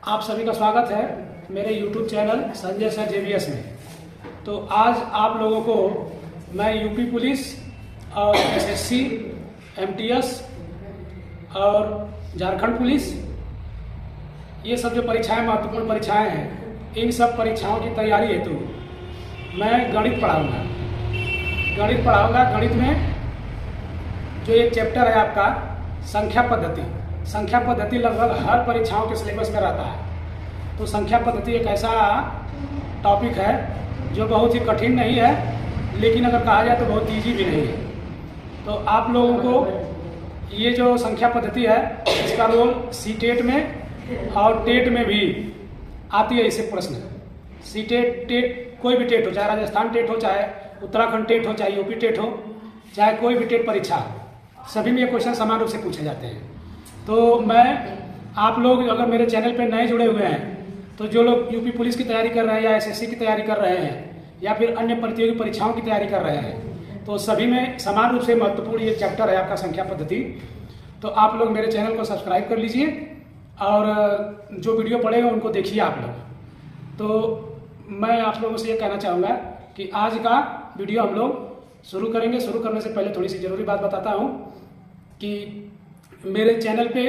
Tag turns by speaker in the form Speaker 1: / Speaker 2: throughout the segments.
Speaker 1: आप सभी का स्वागत है मेरे YouTube channel Sanjay sir JBS में। तो आज आप लोगों को मैं यूपी पुलिस और SSC, MTS और झारखंड पुलिस, ये सब जो परीक्षाएं महत्वपूर्ण परीक्षाएं हैं, इन सब परीक्षाओं की तैयारी हेतु मैं गणित पढ़ाऊँगा। गणित में जो एक चैप्टर है आपका संख्या पद्धति लगभग हर परीक्षाओं के सिलेबस में रहता है। तो संख्या पद्धति एक ऐसा टॉपिक है जो बहुत ही कठिन नहीं है, लेकिन अगर कहा जाए तो बहुत ईजी भी नहीं है। तो आप लोगों को ये जो संख्या पद्धति है, इसका रोल सीटेट में और टेट में भी आती है। इसे प्रश्न सीटेट, टेट, कोई भी टेट हो, चाहे राजस्थान टेट हो, चाहे उत्तराखंड टेट हो, चाहे यूपी टेट हो, चाहे कोई भी टेट परीक्षा हो, सभी में ये क्वेश्चन समान रूप से पूछे जाते हैं। तो मैं आप लोग अगर मेरे चैनल पे नए जुड़े हुए हैं, तो जो लोग यूपी पुलिस की तैयारी कर रहे हैं या SSC की तैयारी कर रहे हैं या फिर अन्य प्रतियोगी परीक्षाओं की तैयारी कर रहे हैं, तो सभी में समान रूप से महत्वपूर्ण ये चैप्टर है आपका संख्या पद्धति। तो आप लोग मेरे चैनल को सब्सक्राइब कर लीजिए और जो वीडियो पड़ेगा उनको देखिए आप लोग। तो मैं आप लोगों से ये कहना चाहूँगा कि आज का वीडियो हम लोग शुरू करेंगे। शुरू करने से पहले थोड़ी सी ज़रूरी बात बताता हूँ कि मेरे चैनल पे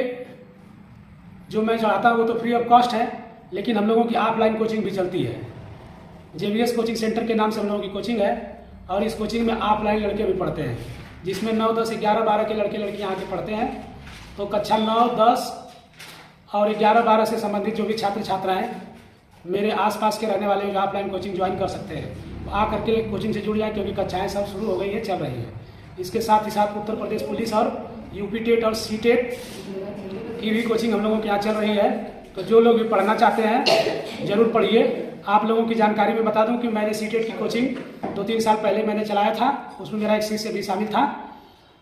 Speaker 1: जो मैं चढ़ाता हूँ वो तो फ्री ऑफ कॉस्ट है, लेकिन हम लोगों की ऑफलाइन कोचिंग भी चलती है। JBS कोचिंग सेंटर के नाम से हम लोगों की कोचिंग है और इस कोचिंग में ऑफलाइन लड़के भी पढ़ते हैं, जिसमें 9, 10, 11, 12 के लड़के लड़कियाँ आके पढ़ते हैं। तो कक्षा 9, 10 और 11, 12 से संबंधित जो भी छात्र छात्राएँ मेरे आसपास के रहने वाले जो ऑफलाइन कोचिंग ज्वाइन कर सकते हैं, आ करके कोचिंग से जुड़ जाएँ, क्योंकि कक्षाएँ सब शुरू हो गई है, चल रही है। इसके साथ ही साथ उत्तर प्रदेश पुलिस और यूपी टेट और सीटेट की भी कोचिंग हम लोगों के यहाँ चल रही है। तो जो लोग भी पढ़ना चाहते हैं ज़रूर पढ़िए। आप लोगों की जानकारी में बता दूं कि मैंने सीटेट की कोचिंग 2-3 साल पहले मैंने चलाया था, उसमें मेरा एक शिष्य भी शामिल था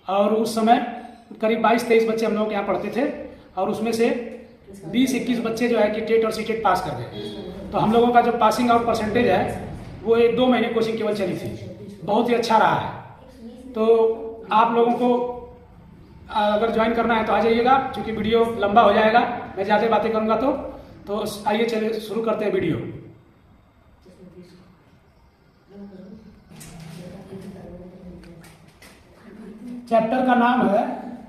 Speaker 1: और उस समय करीब 22-23 बच्चे हम लोगों के यहाँ पढ़ते थे और उसमें से 20-21 बच्चे जो है कि टेट और सीटेट पास कर गए। तो हम लोगों का जो पासिंग आउट परसेंटेज है वो 1-2 महीने कोचिंग केवल चली थी, बहुत ही अच्छा रहा है। तो आप लोगों को अगर ज्वाइन करना है तो आ जाइएगा, क्योंकि वीडियो लंबा हो जाएगा, मैं ज़्यादा बातें करूँगा। तो आइए चलिए शुरू करते हैं वीडियो। चैप्टर का नाम है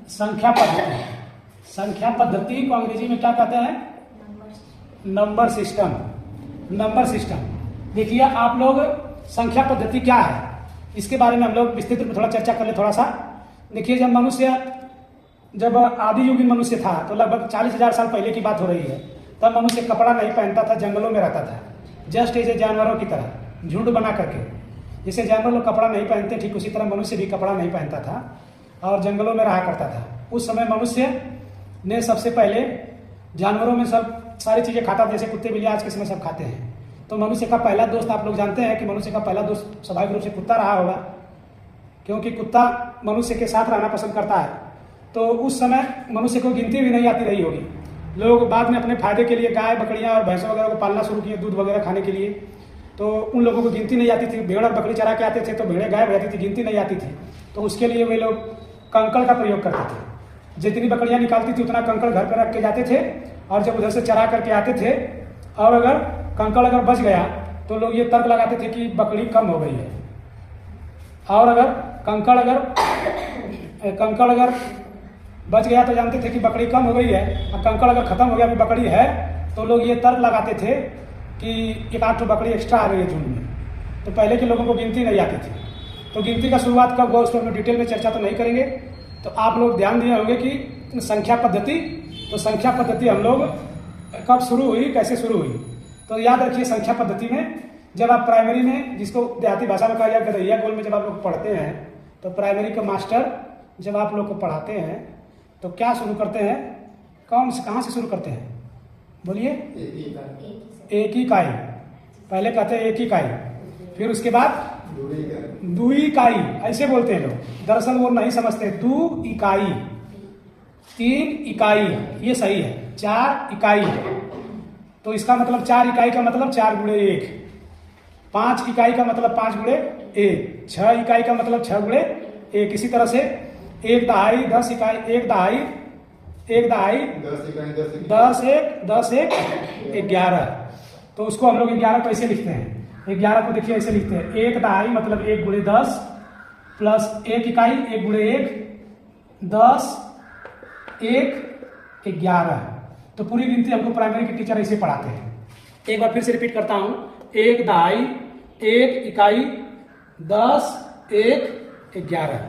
Speaker 1: संख्या पद्धति। संख्या पद्धति को अंग्रेजी में क्या कहते हैं? Number system. देखिए आप लोग, संख्या पद्धति क्या है इसके बारे में हम लोग विस्तृत रूप में थोड़ा चर्चा कर ले थोड़ा सा। देखिए, जब आदि युगीन मनुष्य था तो लगभग 40,000 साल पहले की बात हो रही है। तब मनुष्य कपड़ा नहीं पहनता था, जंगलों में रहता था, जस्ट ऐसे जानवरों की तरह झुंड बना करके। जैसे जानवर लोग कपड़ा नहीं पहनते, ठीक उसी तरह मनुष्य भी कपड़ा नहीं पहनता था और जंगलों में रहा करता था। उस समय मनुष्य ने सबसे पहले जानवरों में सब सारी चीज़ें खाता था, जैसे कुत्ते बिल्ली आज के समय सब खाते हैं। तो मनुष्य का पहला दोस्त, आप लोग जानते हैं कि मनुष्य का पहला दोस्त स्वाभाविक रूप से कुत्ता रहा होगा, क्योंकि कुत्ता मनुष्य के साथ रहना पसंद करता है। तो उस समय मनुष्य को गिनती भी नहीं आती रही होगी। लोग बाद में अपने फायदे के लिए गाय, बकरियां और भैंसों वगैरह को पालना शुरू किए, दूध वगैरह खाने के लिए। तो उन लोगों को गिनती नहीं आती थी। भेड़ और बकरी चरा के आते थे तो भेड़ें गायब हो जाती थी, गिनती नहीं आती थी। तो उसके लिए वे लोग कंकड़ का प्रयोग करते थे। जितनी बकरियां निकालती थी उतना कंकड़ घर पर रख के जाते थे और जब उधर से चरा करके आते थे और अगर कंकड़ अगर बच गया तो लोग ये तर्क लगाते थे कि बकरी कम हो गई है। और अगर कंकड़ अगर बच गया तो जानते थे कि बकरी कम हो गई है, और कंकड़ अगर खत्म हो गया, अभी बकरी है, तो लोग ये तर्क लगाते थे कि 1-8 बकरी एक्स्ट्रा आ गई है झुंड में। तो पहले के लोगों को गिनती नहीं आती थी। तो गिनती का शुरुआत कब हुआ उस पर हम डिटेल में चर्चा तो नहीं करेंगे। तो आप लोग ध्यान दिए होंगे कि संख्या पद्धति, तो संख्या पद्धति हम लोग कब शुरू हुई, कैसे शुरू हुई। तो याद रखिए, संख्या पद्धति में जब आप प्राइमरी में, जिसको देहाती भाषा में कहा जाए गदैया गोल में, जब आप लोग पढ़ते हैं तो प्राइमरी का मास्टर जब आप लोग को पढ़ाते हैं तो क्या शुरू करते हैं, कहाँ से शुरू करते हैं? बोलिए। एक ही इकाई। पहले कहते हैं एक ही इकाई, फिर उसके बाद दुई इकाई, ऐसे बोलते हैं लोग। दरअसल वो नहीं समझते। 2 इकाई, 3 इकाई, ये सही है। 4 इकाई, तो इसका मतलब 4 इकाई का मतलब 4 गुणे 1। 5 इकाई का मतलब 5 गुणे 1। 6 इकाई का मतलब 6 गुणे 1। इसी तरह से 1 दहाई, 10 इकाई, 1 दहाई एक दहाई 10 एक 10 एक 11। तो उसको हम लोग 11 कैसे लिखते हैं? 11 को देखिए ऐसे लिखते हैं, एक दहाई मतलब 1 गुणे 10 प्लस 1 इकाई 1 गुणे 1 10 1 11। तो पूरी गिनती हमको प्राइमरी के टीचर ऐसे पढ़ाते हैं। एक बार फिर से रिपीट करता हूं, एक दहाई 1 इकाई 10 1 11।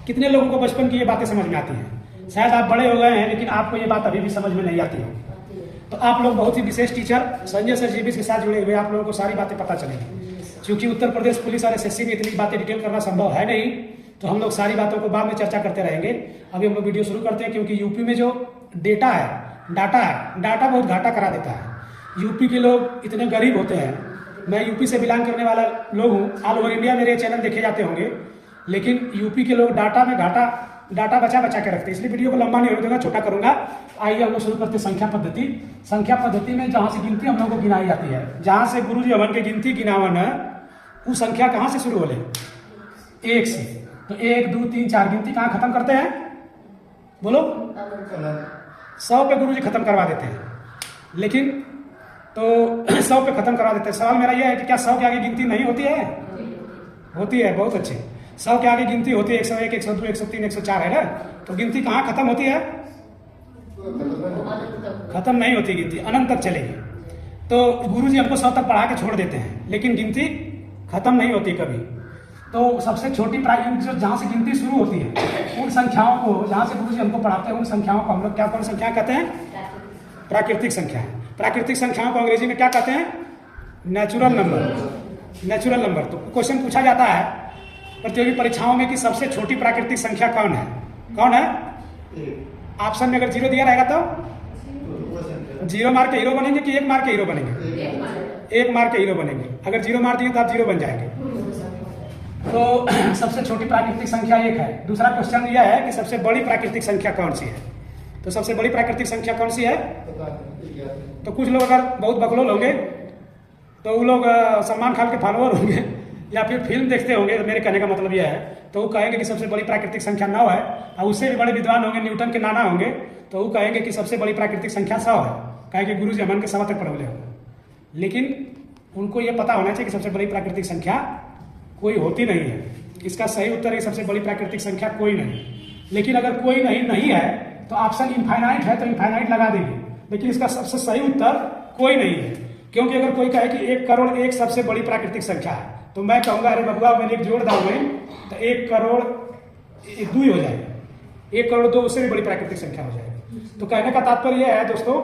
Speaker 1: कितने लोगों को बचपन की ये बातें समझ में आती हैं? शायद आप बड़े हो गए हैं लेकिन आपको ये बात अभी भी समझ में नहीं आती हो। तो आप लोग बहुत ही विशेष टीचर संजय सर जीबीएस के साथ जुड़े हुए, आप लोगों को सारी बातें पता चलेंगी। क्योंकि उत्तर प्रदेश पुलिस और एसएससी में इतनी बातें डिटेल करना संभव है नहीं, तो हम लोग सारी बातों को बाद में चर्चा करते रहेंगे। अभी हम लोग वीडियो शुरू करते हैं, क्योंकि यूपी में जो डाटा है बहुत घाटा करा देता है। यूपी के लोग इतने गरीब होते हैं, मैं यूपी से बिलोंग करने वाला लोग हूँ, ऑल ओवर इंडिया मेरे चैनल देखे जाते होंगे, लेकिन यूपी के लोग डाटा में डाटा बचा के रखते हैं। इसलिए वीडियो को लंबा नहीं होने दूंगा, छोटा करूंगा। आइए हम लोग शुरू करते हैं संख्या पद्धति। संख्या पद्धति में जहां से गिनती हम लोग को गिनाई जाती है, जहां से गुरुजी हवन के गिनती गिनावन है, वो संख्या कहां से शुरू होले? 1 से। तो 1 2 3 4 गिनती कहां खत्म करते हैं? बोलो। 100 पे गुरुजी खत्म करवा देते हैं। लेकिन तो 100 पे खत्म करवा देते हैं। सवाल मेरा यह है कि क्या 100 के आगे गिनती नहीं होती है? होती है, बहुत अच्छे। 100 के आगे गिनती होती है 101 102 103 104 है ना। तो गिनती कहाँ खत्म होती है? खत्म नहीं होती गिनती, अनंत तक चलेगी। तो गुरुजी हमको 100 तक पढ़ा के छोड़ देते हैं, लेकिन गिनती खत्म नहीं होती कभी। तो सबसे छोटी प्राइमरी जहाँ से गिनती शुरू होती है, उन संख्याओं को, जहाँ से गुरुजी हमको पढ़ाते हैं, उन संख्याओं को हम लोग क्या कौन संख्या कहते हैं? प्राकृतिक संख्या। प्राकृतिक संख्याओं को अंग्रेजी में क्या कहते हैं? Natural number. Natural number. तो क्वेश्चन पूछा जाता है प्रतियोगी परीक्षाओं में कि सबसे छोटी प्राकृतिक संख्या कौन है? कौन है? ऑप्शन में अगर 0 दिया रहेगा तो 0 मार के हीरो बनेंगे कि 1 मार के हीरो बनेंगे? 1 मार के हीरो बनेंगे। अगर 0 मार दिए तो आप 0 बन जाएंगे। तो सबसे छोटी प्राकृतिक संख्या 1 है। दूसरा क्वेश्चन यह है कि सबसे बड़ी प्राकृतिक संख्या कौन सी है? तो सबसे बड़ी प्राकृतिक संख्या कौन सी है? तो कुछ लोग अगर बहुत बकलोल होंगे तो वो लोग सलमान खान के फॉलोअर होंगे या फिर फिल्म देखते होंगे, तो मेरे कहने का मतलब यह है, तो वो कहेंगे कि सबसे बड़ी प्राकृतिक संख्या 9 है। और उससे भी बड़े विद्वान होंगे, न्यूटन के नाना होंगे, तो वो कहेंगे कि सबसे बड़ी प्राकृतिक संख्या 100 है। कहेंगे गुरुजी हमन के 100 तक पढ़ौले होंगे। लेकिन उनको ये पता होना चाहिए कि सबसे बड़ी प्राकृतिक संख्या कोई होती नहीं है। इसका सही उत्तर है सबसे बड़ी प्राकृतिक संख्या कोई नहीं। लेकिन अगर कोई नहीं है तो ऑप्शन इनफाइनाइट है तो इनफाइनाइट लगा देंगे, लेकिन इसका सबसे सही उत्तर कोई नहीं है। क्योंकि अगर कोई कहे कि 1 करोड़ एक सबसे बड़ी प्राकृतिक संख्या है, तो मैं कहूंगा अरे बबुआ मैंने एक जोड़ दाऊंगा तो 1 करोड़ 2 हो जाएगा, 1 करोड़ 2 उससे भी बड़ी प्राकृतिक संख्या हो जाएगी। तो कहने का तात्पर्य यह है दोस्तों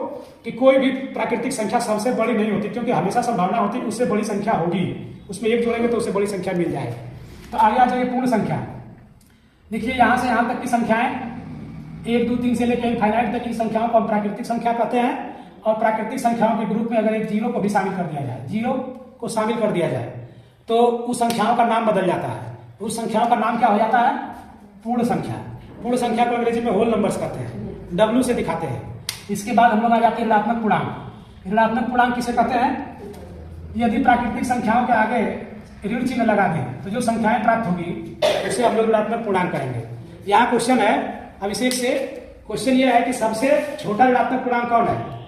Speaker 1: कि कोई भी प्राकृतिक संख्या सबसे बड़ी नहीं होती, क्योंकि हमेशा संभावना होती है उससे बड़ी संख्या होगी। उसमें 1 जोड़ेंगे तो उससे बड़ी संख्या मिल जाएगी। तो आगे आ जाइए पूर्ण संख्या। देखिए यहाँ से यहाँ तक की संख्याएं 1 2 3 से लेकर इनफाइनाइट तक की संख्याओं को हम प्राकृतिक संख्या कहते हैं। और प्राकृतिक संख्याओं के ग्रुप में अगर एक 0 को भी शामिल कर दिया जाए, 0 को शामिल कर दिया जाए, तो उस संख्याओं का नाम बदल जाता है। उस संख्याओं का नाम क्या हो जाता है? पूर्ण संख्या। पूर्ण संख्या को अंग्रेजी में होल नंबर्स कहते हैं, W से दिखाते हैं। इसके बाद हम लोग आ जाते हैं ऋणात्मक पूर्णांक। ऋणात्मक पूर्णांक किसे कहते हैं? यदि प्राकृतिक संख्याओं के आगे ऋण चिन्ह लगा दें तो जो संख्याएं प्राप्त होगी उसे हम लोग ऋणात्मक पूर्णांक कहेंगे। यहाँ क्वेश्चन है अभिषेक से, क्वेश्चन ये है कि सबसे छोटा ऋणात्मक पूर्णांक कौन है?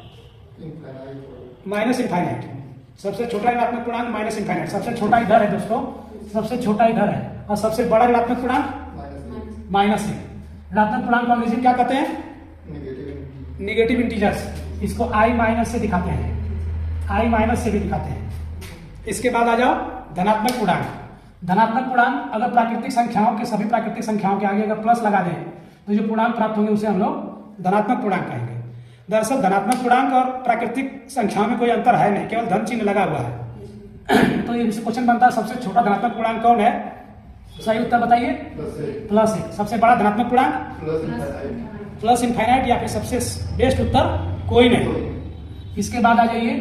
Speaker 1: Minus infinite. सबसे छोटा ऋणात्मक पूर्णांक माइनस इनफाइनाइट। सबसे छोटा इधर है दोस्तों, सबसे छोटा इधर है, और सबसे बड़ा ऋणात्मक पूर्णांक माइनस है। ऋणात्मक पूर्णांक को अंग्रेजी में क्या कहते हैं? Negative integers. इसको आई माइनस से दिखाते हैं, आई माइनस से भी दिखाते हैं। इसके बाद आ जाओ धनात्मक पूर्णांक। धनात्मक पूर्णांक अगर प्राकृतिक संख्याओं के, सभी प्राकृतिक संख्याओं के आगे अगर प्लस लगा दें तो जो पूर्णांक प्राप्त होंगे उसे हम लोग धनात्मक पूर्णांक कहेंगे। दरअसल धनात्मक पूर्णांक और प्राकृतिक संख्याओं में कोई अंतर है नहीं, केवल धन चिन्ह लगा हुआ है। तो ये क्वेश्चन बनता है सबसे छोटा धनात्मक पूर्णांक कौन है? सही उत्तर बताइए। +1। सबसे बड़ा धनात्मक पूर्णांक प्लस इनफाइनाइट, या फिर सबसे बेस्ट उत्तर कोई नहीं। इसके बाद आ जाइए,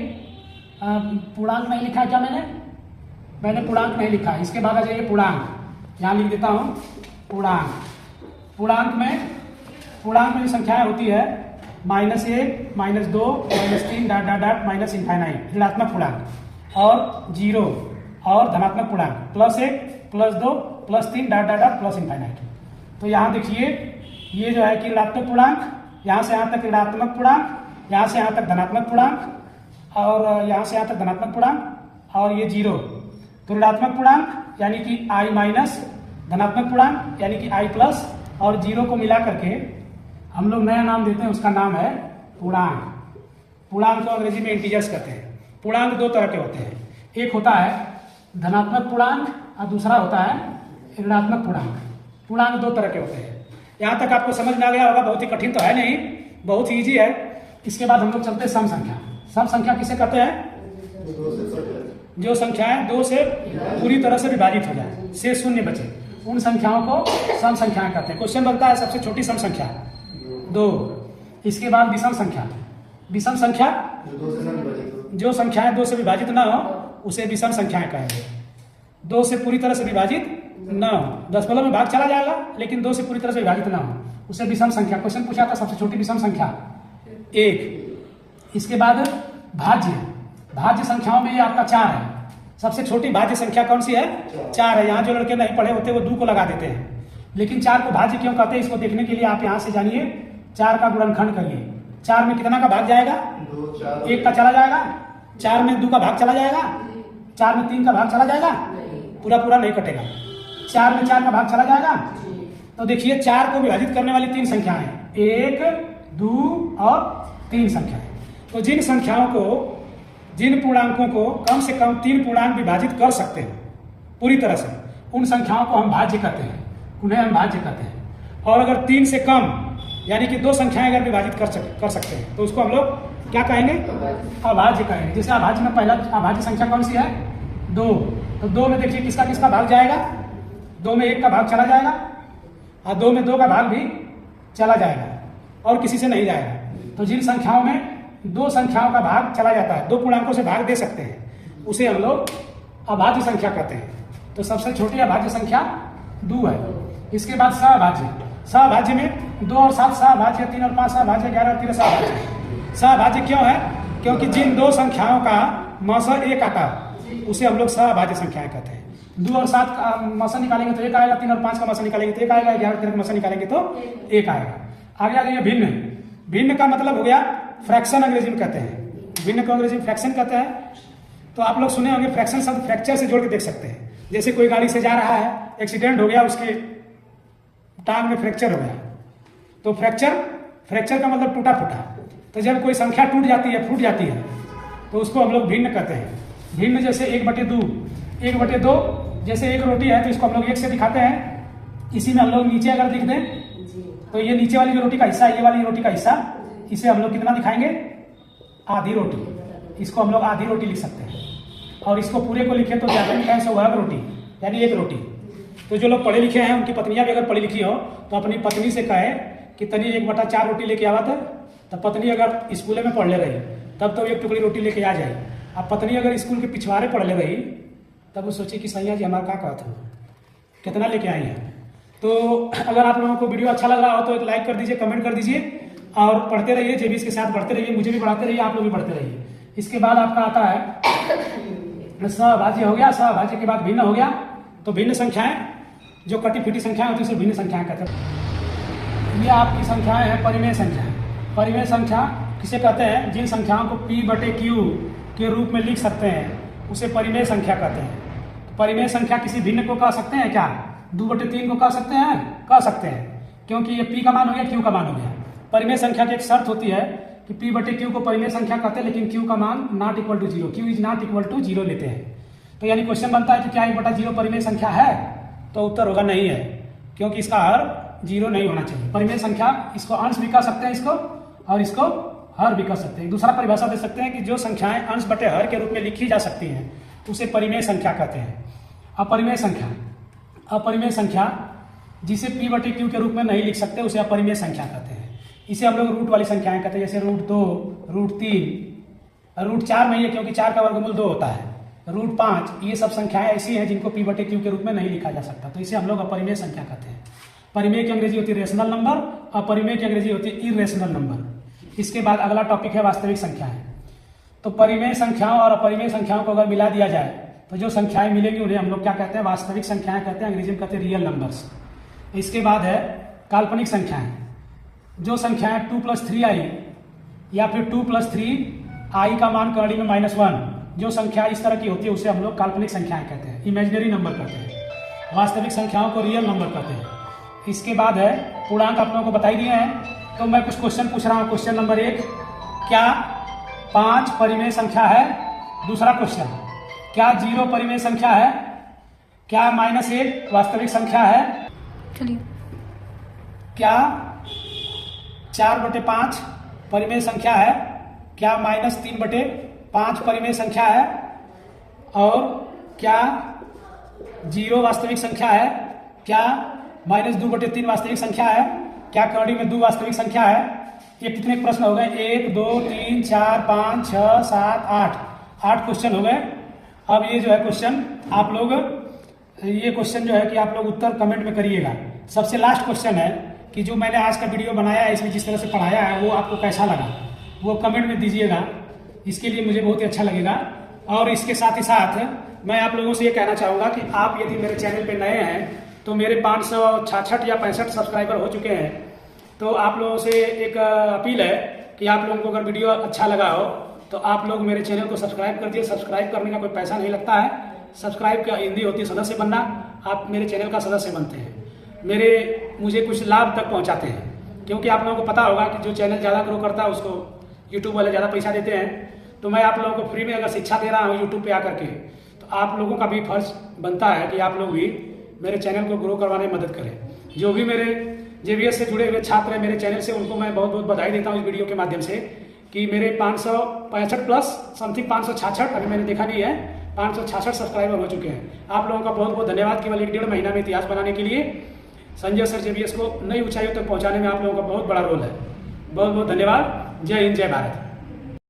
Speaker 1: पूर्णांक नहीं लिखा क्या मैंने पूर्णांक नहीं लिखा। इसके बाद आ जाइए पूर्णांक। यहाँ लिख देता हूँ पूर्णांक। पूर्णांक में जो संख्याएं होती है -1 -2 -3 dot dot dot minus infinite ऋणात्मक पूर्णांक, और 0 और धनात्मक पूर्णांक +1 +2 +3 dot dot dot plus infinite. तो यहाँ देखिए ये जो है कि ऋणात्मक पूर्णांक यहाँ से यहाँ तक ऋणात्मक पूर्णांक, यहाँ से यहाँ तक धनात्मक पूर्णांक और यहाँ से यहाँ तक धनात्मक पूर्णांक और ये 0। तो ऋणात्मक पूर्णांक यानी कि i माइनस, धनात्मक पूर्णांक यानी कि i प्लस और 0 को मिला करके हम लोग नया नाम देते हैं, उसका नाम है पूर्णांक। पूर्णांक को अंग्रेजी में इंटीजर्स कहते हैं। पूर्णांक दो तरह के होते हैं, एक होता है धनात्मक पूर्णांक और दूसरा होता है ऋणात्मक पूर्णांक। पूर्णांक दो तरह के होते हैं। यहाँ तक आपको समझ में आ गया होगा, बहुत ही कठिन तो है नहीं, बहुत ही ईजी है। इसके बाद हम लोग चलते हैं सम संख्या। सम संख्या किसे कहते हैं? जो संख्याएं 2 से पूरी तरह से विभाजित हो जाए, से शून्य बचे, उन संख्याओं को सम संख्याएं कहते हैं। क्वेश्चन बनता है सबसे छोटी सम संख्या 2। इसके बाद विषम संख्या। विषम संख्या जो संख्याएं 2 से विभाजित न हो उसे विषम संख्याएं कहेंगे। 2 से पूरी तरह से विभाजित न हो, दशमलव में भाग चला जाएगा लेकिन 2 से पूरी तरह से विभाजित न हो, उसे विषम संख्या। क्वेश्चन पूछा था सबसे छोटी विषम संख्या 1। इसके बाद भाज्य। भाज्य संख्याओं में ये आपका 4 है। सबसे छोटी भाज्य संख्या कौन सी है? 4 है। यहाँ जो लड़के नहीं पढ़े होते वो 2 को लगा देते हैं, लेकिन 4 को भाज्य क्यों कहते हैं इसको देखने के लिए आप यहाँ से जानिए। 4 का गुणनखंड करिए। 4 में कितना का भाग जाएगा? 1 का चला जाएगा। 4 में 2 का भाग चला जाएगा। 4 में 3 का भाग चला जाएगा, पूरा पूरा नहीं कटेगा। 4 में 4 का भाग चला जाएगा। तो देखिए 4 को विभाजित करने वाली 3 संख्याएं, 1, 2 और 3 संख्याएं। तो जिन संख्याओं को, जिन पूर्णांकों को कम से कम 3 पूर्णांक विभाजित कर सकते हैं पूरी तरह से, उन संख्याओं को हम भाज्य कहते हैं, उन्हें हम भाज्य कहते हैं। और अगर 3 से कम यानी कि 2 संख्याएं अगर विभाजित कर सकते हैं तो उसको हम लोग क्या कहेंगे? अभाज्य कहेंगे। जैसे अभाज्य में पहला अभाज्य संख्या कौन सी है? 2। तो 2 में देखिए किसका किसका भाग जाएगा? 2 में 1 का भाग चला जाएगा और 2 में 2 का भाग भी चला जाएगा और किसी से नहीं जाएगा। तो जिन संख्याओं में 2 संख्याओं का भाग चला जाता है, 2 पूर्णांकों से भाग दे सकते हैं, उसे हम लोग अभाज्य संख्या कहते हैं। तो सबसे छोटी अभाज्य संख्या 2 है। इसके बाद सहभाज्य। सहभाज्य में 2 और 7 सहभाज्य, 3 और 5 सहभाज्य, 11 और 13 सहभाज्य। सहभाज्य क्यों है? क्योंकि जिन 2 संख्याओं का मौसा 1 आता है उसे हम लोग सहभाज्य संख्याएं कहते हैं। 2 और 7 का मौसा निकालेंगे तो 1 आएगा, 3 और 5 का मौसा निकालेंगे तो 1 आएगा, 11 और 13 का मौसा निकालेंगे तो 1 आएगा। आगे आ गया भिन्न। भिन्न का मतलब हो गया फ्रैक्शन, अंग्रेजी में कहते हैं। भिन्न को अंग्रेजी में फ्रैक्शन कहते हैं। तो आप लोग सुने होंगे फ्रैक्शन शब्द फ्रैक्चर से जोड़ के देख सकते हैं। जैसे कोई गाड़ी से जा रहा है, एक्सीडेंट हो गया, उसके टांग में फ्रैक्चर हो गया, तो फ्रैक्चर का मतलब टूटा फूटा। तो जब कोई संख्या टूट जाती है, फूट जाती है, तो उसको हम लोग भिन्न कहते हैं। भिन्न जैसे 1/2, 1/2 जैसे एक रोटी है तो इसको हम लोग 1 से दिखाते हैं। इसी में हम लोग नीचे अगर लिख दें तो ये नीचे वाली जो रोटी का हिस्सा, ये वाली रोटी का हिस्सा, इसे हम लोग कितना दिखाएंगे? आधी रोटी। इसको हम लोग आधी रोटी लिख सकते हैं। और इसको पूरे को लिखे तो ज्यादा लिखाएं सौभाग्य रोटी, यानी 1 रोटी। तो जो लोग पढ़े लिखे हैं, उनकी पत्नियां भी अगर पढ़ी लिखी हो तो अपनी पत्नी से कहे कि तनी 1/4 रोटी लेके आवा था। तब पत्नी अगर स्कूल में पढ़ ले रही तब तो 1 टुकड़ी रोटी लेके आ जाए। अब पत्नी अगर स्कूल के पिछवाड़े पढ़ ले रही तब वो सोचे कि सैया जी हमारा क्या कहते हो, कितना लेके आई हैं। तो अगर आप लोगों को वीडियो अच्छा लग रहा हो तो एक लाइक कर दीजिए, कमेंट कर दीजिए और पढ़ते रहिए। जेबीएस के साथ बढ़ते रहिए, मुझे भी पढ़ाते रहिए, आप लोग भी पढ़ते रहिए। इसके बाद आपका आता है सहभाज्य हो गया। सहभाज्य के बाद भिन्न हो गया। तो भिन्न संख्याएं जो कटी फिटी संख्याएं होती है उसे भिन्न संख्याएं कहते हैं। ये आपकी संख्याएं हैं परिमेय संख्याएं। परिमेय संख्या किसे कहते हैं? जिन संख्याओं को P/Q के रूप में लिख सकते हैं उसे परिमेय संख्या कहते हैं। तो परिमेय संख्या किसी भिन्न को कह सकते हैं क्या? 2/3 को कह सकते हैं? कह सकते हैं, क्योंकि ये P का मान हो गया, Q का मान हो गया। परिमेय संख्या की एक शर्त होती है कि P/Q को परिमेय संख्या कहते हैं, लेकिन Q का मान not equal to 0, Q is not equal to 0 लेते हैं। तो यानी क्वेश्चन बनता है कि क्या 1/0 परिमेय संख्या है? तो उत्तर होगा नहीं है, क्योंकि इसका हर 0 नहीं होना चाहिए। परिमेय संख्या इसको अंश भी कह सकते हैं, इसको और इसको हर भी कह सकते हैं। दूसरा परिभाषा दे सकते हैं कि जो संख्याएं अंश बटे हर के रूप में लिखी जा सकती हैं उसे परिमेय संख्या कहते हैं। अपरिमेय संख्या, अपरिमेय संख्या जिसे P/Q के रूप में नहीं लिख सकते उसे अपरिमेय संख्या कहते हैं। इसे हम लोग रूट वाली संख्याएं कहते हैं, जैसे √2, √3, √4 नहीं है क्योंकि 4 का वर्गमूल 2 होता है, √5। ये सब संख्याएं ऐसी हैं जिनको P/Q के रूप में नहीं लिखा जा सकता, तो इसे हम लोग अपरिमेय संख्या कहते हैं। परिमेय की अंग्रेजी होती है रेशनल नंबर, अपरिमेय की अंग्रेजी होती है इरेशनल नंबर। इसके बाद अगला टॉपिक है वास्तविक संख्याएं। तो परिमेय संख्याओं और अपरिमेय संख्याओं को अगर मिला दिया जाए तो जो संख्याएं मिलेंगी उन्हें हम लोग क्या कहते हैं? वास्तविक संख्याएं कहते हैं, अंग्रेजी में कहते हैं रियल नंबर्स। इसके बाद है काल्पनिक संख्याएं। जो संख्याएं 2+3i या फिर 2+3i का मान करड़ी में -1, जो संख्या इस तरह की होती है उसे हम लोग काल्पनिक संख्याएं कहते हैं, इमेजिनरी नंबर कहते हैं। वास्तविक संख्याओं को रियल नंबर कहते हैं। इसके बाद है पूर्णांक, आप लोगों को बता ही दिए हैं। तो मैं कुछ क्वेश्चन पूछ रहा हूँ। क्वेश्चन नंबर 1, क्या 5 परिमेय संख्या है? दूसरा क्वेश्चन, क्या 0 परिमेय संख्या है? क्या -1 वास्तविक संख्या है?
Speaker 2: चलिए।
Speaker 1: क्या 4/5 परिमेय संख्या है? क्या -3/5 परिमेय संख्या है? और क्या 0 वास्तविक संख्या है? क्या -2/3 वास्तविक संख्या है? क्या करड़ी में 2 वास्तविक संख्या है? ये कितने प्रश्न हो गए? 1 2 3 4 5 6 7 8 क्वेश्चन हो गए। अब ये जो है क्वेश्चन आप लोग, ये क्वेश्चन जो है कि आप लोग उत्तर कमेंट में करिएगा। सबसे लास्ट क्वेश्चन है कि जो मैंने आज का वीडियो बनाया है, इसमें जिस तरह से पढ़ाया है वो आपको कैसा लगा, वो कमेंट में दीजिएगा। इसके लिए मुझे बहुत ही अच्छा लगेगा। और इसके साथ ही साथ मैं आप लोगों से ये कहना चाहूँगा कि आप यदि मेरे चैनल पे नए हैं तो मेरे 566 या 65 सब्सक्राइबर हो चुके हैं। तो आप लोगों से एक अपील है कि आप लोगों को अगर वीडियो अच्छा लगा हो तो आप लोग मेरे चैनल को सब्सक्राइब कर दिए। सब्सक्राइब करने का कोई पैसा नहीं लगता है। सब्सक्राइब का हिंदी होती है सदस्य बनना। आप मेरे चैनल का सदस्य बनते हैं, मुझे कुछ लाभ तक पहुंचाते हैं। क्योंकि आप लोगों को पता होगा कि जो चैनल ज़्यादा ग्रो करता है उसको यूट्यूब वाले ज़्यादा पैसा देते हैं। तो मैं आप लोगों को फ्री में अगर शिक्षा दे रहा हूँ यूट्यूब पे आकर के, तो आप लोगों का भी फर्ज बनता है कि आप लोग भी मेरे चैनल को ग्रो करवाने में मदद करें। जो भी मेरे JVS से जुड़े हुए छात्र हैं मेरे चैनल से, उनको मैं बहुत बहुत बधाई देता हूँ इस वीडियो के माध्यम से कि मेरे 565 प्लस समथिंग 566, अभी मैंने देखा नहीं है, 566 सब्सक्राइबर हो चुके हैं। आप लोगों का बहुत बहुत धन्यवाद। केवल 1-1.5 महीना में इतिहास बनाने के लिए संजय सर JVS को नई ऊंचाइयों तक पहुंचाने में आप लोगों का बहुत बड़ा रोल है। बहुत बहुत धन्यवाद। जय हिंद, जय भारत।